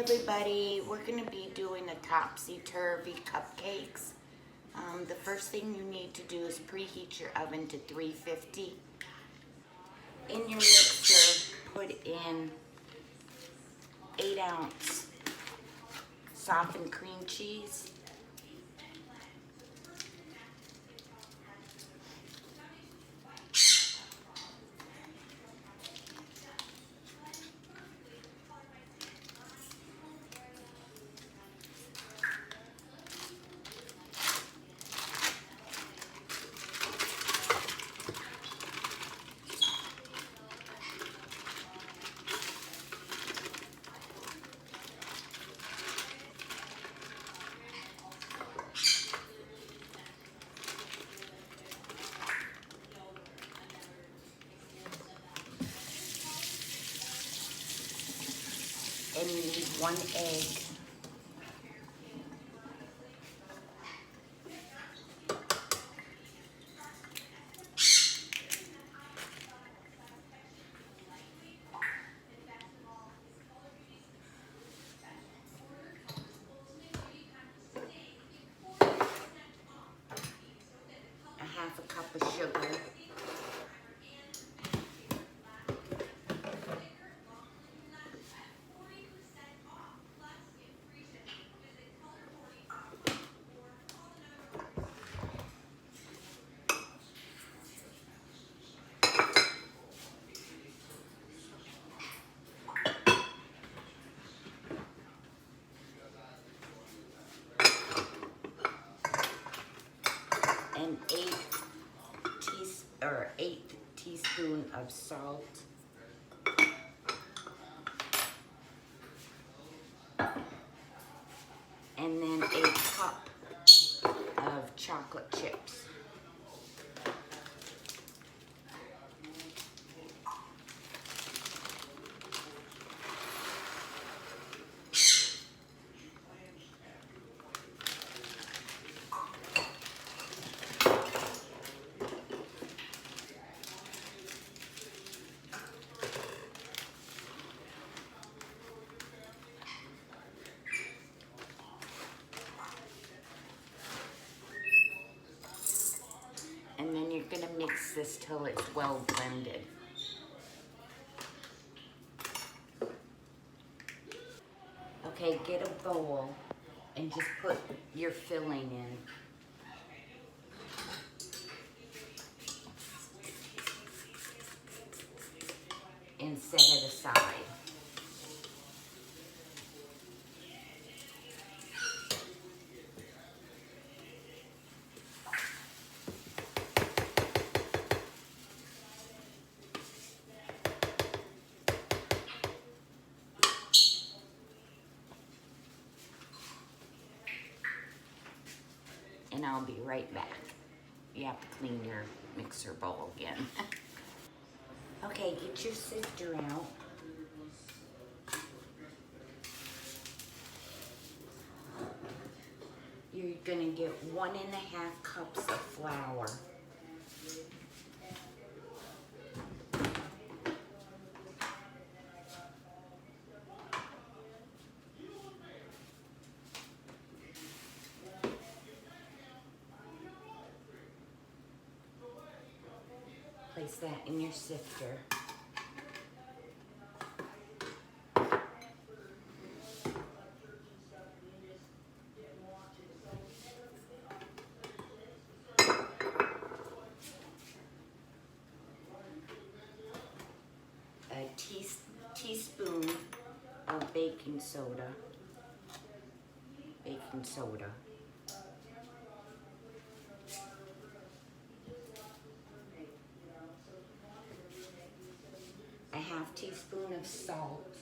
everybody, we're going to be doing a Topsy turvy cupcakes. The first thing you need to do is preheat your oven to 350. In your mixer, put in 8-ounce softened cream cheese, and you need 1 egg. A half a cup of sugar. An 8th teaspoon of salt. And then a cup of chocolate chips. And then you're gonna mix this till it's well blended. Okay, get a bowl and just put your filling in. And set it aside. And I'll be right back. You have to clean your mixer bowl again. Okay, get your sifter out. You're gonna get 1½ cups of flour. Place that in your sifter. A teaspoon of baking soda. A ½ teaspoon of salt.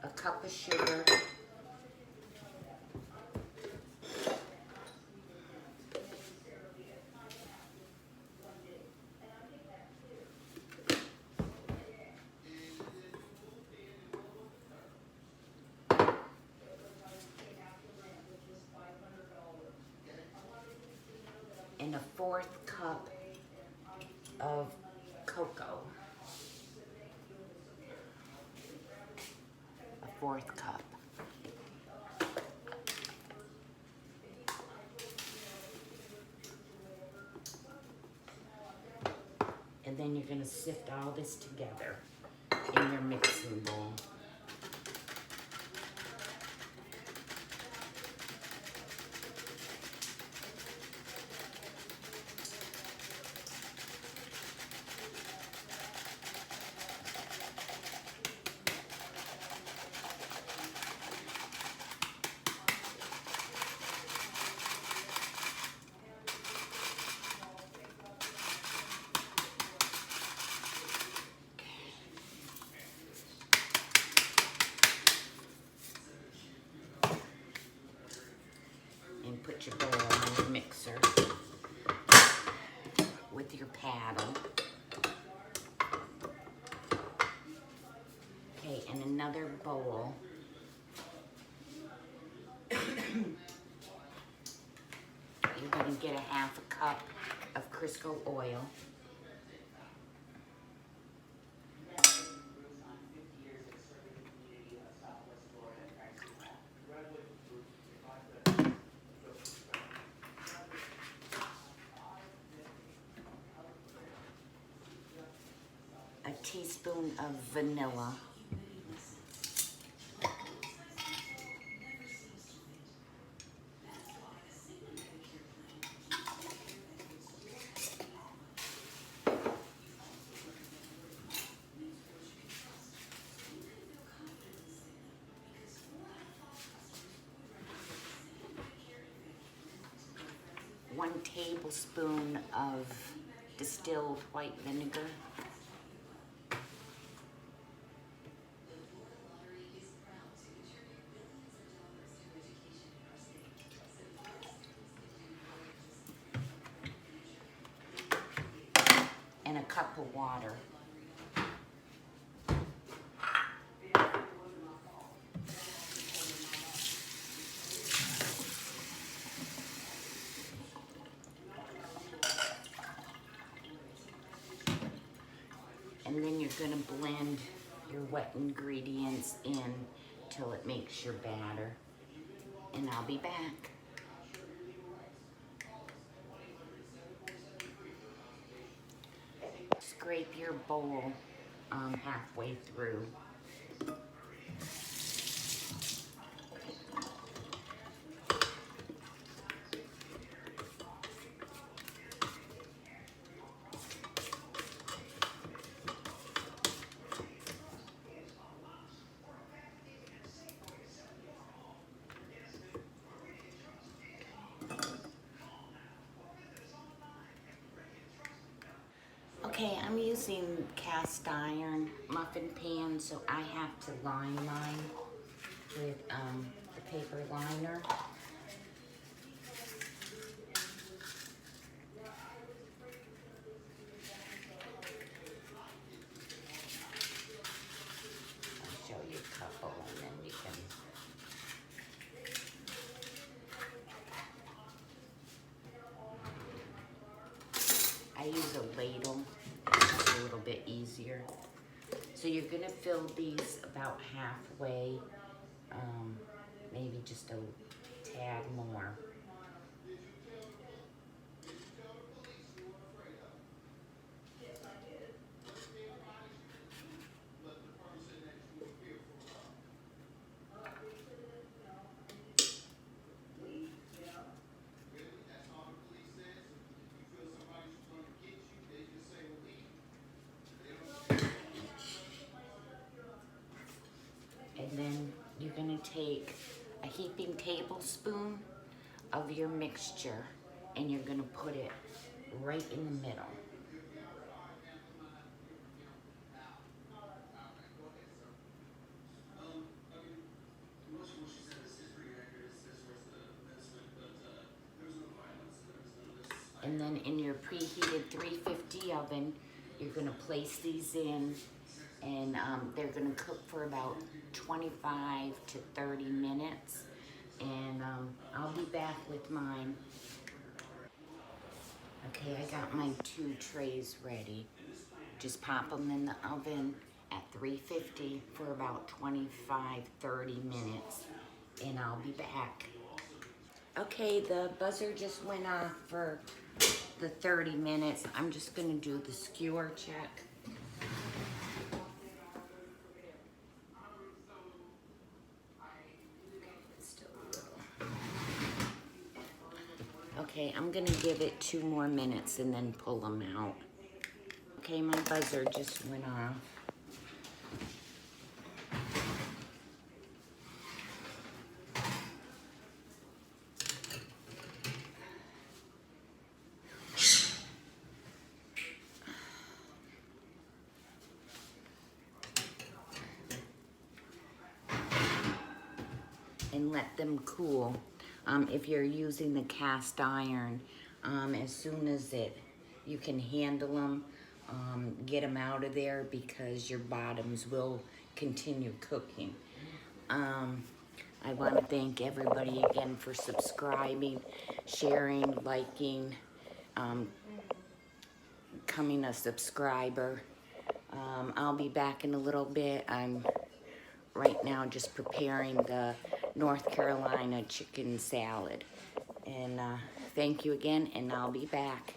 A cup of sugar. and a 1/4 cup of cocoa. A 1/4 cup. And then you're going to sift all this together in your mixing bowl. And put your bowl on your mixer with your paddle. Okay, and another bowl. You're going to get a 1/2 cup of Crisco oil. A teaspoon of vanilla. One tablespoon of distilled white vinegar. And a cup of water. And then you're going to blend your wet ingredients in till it makes your batter. And I'll be back. Scrape your bowl halfway through. Okay, I'm using cast iron muffin pan, so I have to line mine with the paper liner. I'll show you a couple and then you can... I use a ladle, it's a little bit easier. So you're gonna fill these about halfway, maybe just a tad more. And then you're gonna take a heaping tablespoon of your mixture and you're gonna put it right in the middle. And then in your preheated 350 oven, you're gonna place these in and they're gonna cook for about 25 to 30 minutes. And I'll be back with mine. Okay, I got my 2 trays ready. Just pop them in the oven at 350 for about 25-30 minutes, and I'll be back. Okay, the buzzer just went off for the 30 minutes. I'm just gonna do the skewer check. Still a little. Okay, I'm gonna give it 2 more minutes and then pull them out. Okay, my buzzer just went off. And let them cool. If you're using the cast iron, as soon as you can handle them, get them out of there because your bottoms will continue cooking. I want to thank everybody again for subscribing, sharing, liking, becoming a subscriber. I'll be back in a little bit. I'm right now just preparing the North Carolina chicken salad. And thank you again, and I'll be back.